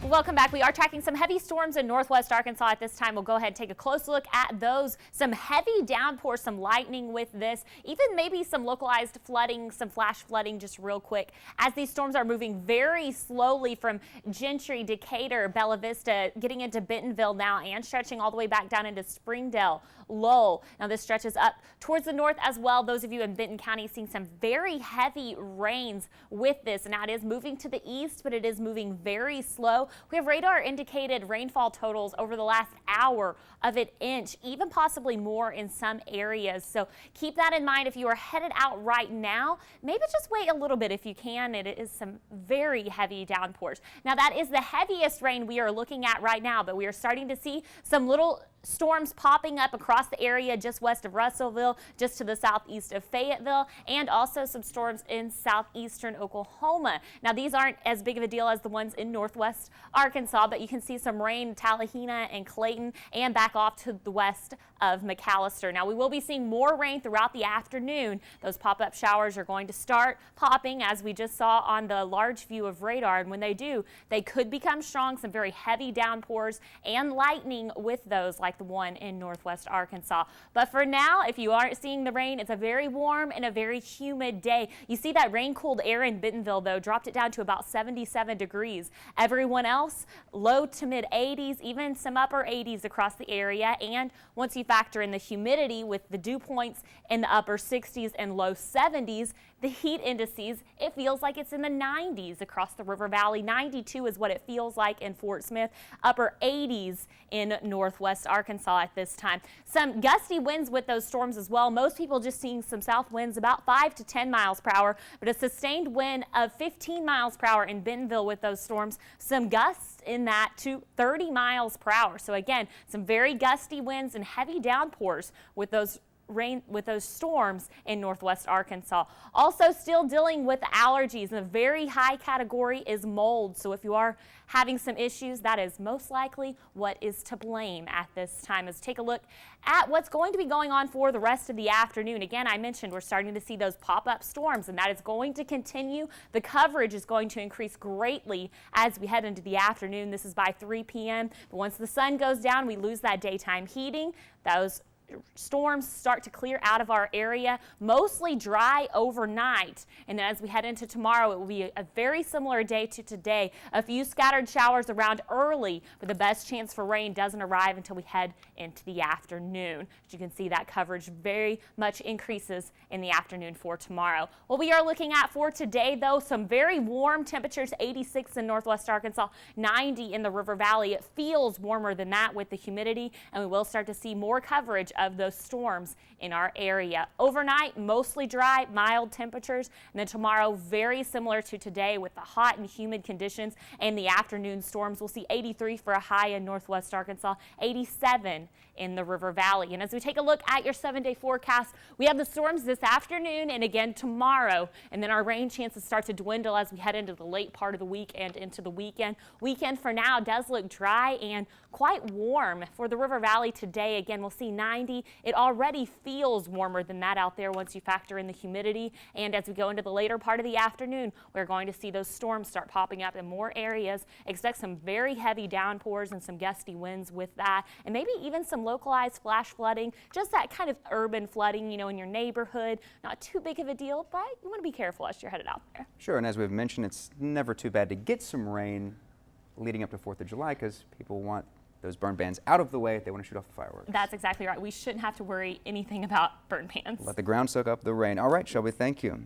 Welcome back. We are tracking some heavy storms in northwest Arkansas at this time. We'll go ahead and take a close look at those. Some heavy downpours, some lightning with this, even maybe some localized flooding, some flash flooding just real quick as these storms are moving very slowly from Gentry, Decatur, Bella Vista, getting into Bentonville now and stretching all the way back down into Springdale, Lowell. Now this stretches up towards the north as well. Those of you in Benton County seeing some very heavy rains with this. Now it is moving to the east, but it is moving very slow. We have radar indicated rainfall totals over the last hour of an inch, even possibly more in some areas. So keep that in mind if you are headed out right now. Maybe just wait a little bit if you can. It is some very heavy downpours. Now that is the heaviest rain we are looking at right now, but we are starting to see some little storms popping up across the area just west of Russellville, just to the southeast of Fayetteville, and also some storms in southeastern Oklahoma. Now these aren't as big of a deal as the ones in northwest Arkansas, but you can see some rain in Tallahena and Clayton and back off to the west of McAllister. Now we will be seeing more rain throughout the afternoon. Those pop-up showers are going to start popping as we just saw on the large view of radar, and when they do, they could become strong. Some very heavy downpours and lightning with those, like the one in northwest Arkansas. But for now, if you aren't seeing the rain, it's a very warm and a very humid day. You see that rain-cooled air in Bentonville, though, dropped it down to about 77 degrees. Everyone else, low to mid 80s, even some upper 80s across the area. And once you factor in the humidity with the dew points in the upper 60s and low 70s, the heat indices, it feels like it's in the 90s across the River Valley. 92 is what it feels like in Fort Smith, upper 80s in northwest Arkansas at this time. Some gusty winds with those storms as well. Most people just seeing some south winds about 5 to 10 miles per hour, but a sustained wind of 15 miles per hour in Bentonville with those storms. Some gusts in that to 30 miles per hour. So again, some very gusty winds and heavy downpours with those storms in northwest Arkansas. Also still dealing with allergies, and a very high category is mold. So if you are having some issues, that is most likely what is to blame at this time. Let's take a look at what's going to be going on for the rest of the afternoon. Again, I mentioned we're starting to see those pop-up storms, and that is going to continue. The coverage is going to increase greatly as we head into the afternoon. This is by 3 p.m. But once the sun goes down, we lose that daytime heating. Those storms start to clear out of our area, mostly dry overnight, and then as we head into tomorrow, it will be a very similar day to today. A few scattered showers around early, but the best chance for rain doesn't arrive until we head into the afternoon. As you can see, that coverage very much increases in the afternoon for tomorrow. What we are looking at for today, though, some very warm temperatures, 86 in northwest Arkansas, 90 in the River Valley. It feels warmer than that with the humidity, and we will start to see more coverage of those storms in our area. Overnight, mostly dry, mild temperatures, and then tomorrow, very similar to today with the hot and humid conditions, and the afternoon storms. We'll see 83 for a high in northwest Arkansas, 87 in the River Valley. And as we take a look at your 7-day forecast, we have the storms this afternoon and again tomorrow, and then our rain chances start to dwindle as we head into the late part of the week and into the weekend. Weekend for now does look dry and quite warm for the River Valley today. Again, we'll see 90. It already feels warmer than that out there once you factor in the humidity. And as we go into the later part of the afternoon, we're going to see those storms start popping up in more areas. Expect some very heavy downpours and some gusty winds with that, and maybe even some localized flash flooding, just that kind of urban flooding, in your neighborhood. Not too big of a deal, but you want to be careful as you're headed out there. Sure, and as we've mentioned, it's never too bad to get some rain leading up to 4th of July because people want those burn bans out of the way if they want to shoot off the fireworks. That's exactly right. We shouldn't have to worry anything about burn bans. Let the ground soak up the rain. All right, Shelby, thank you.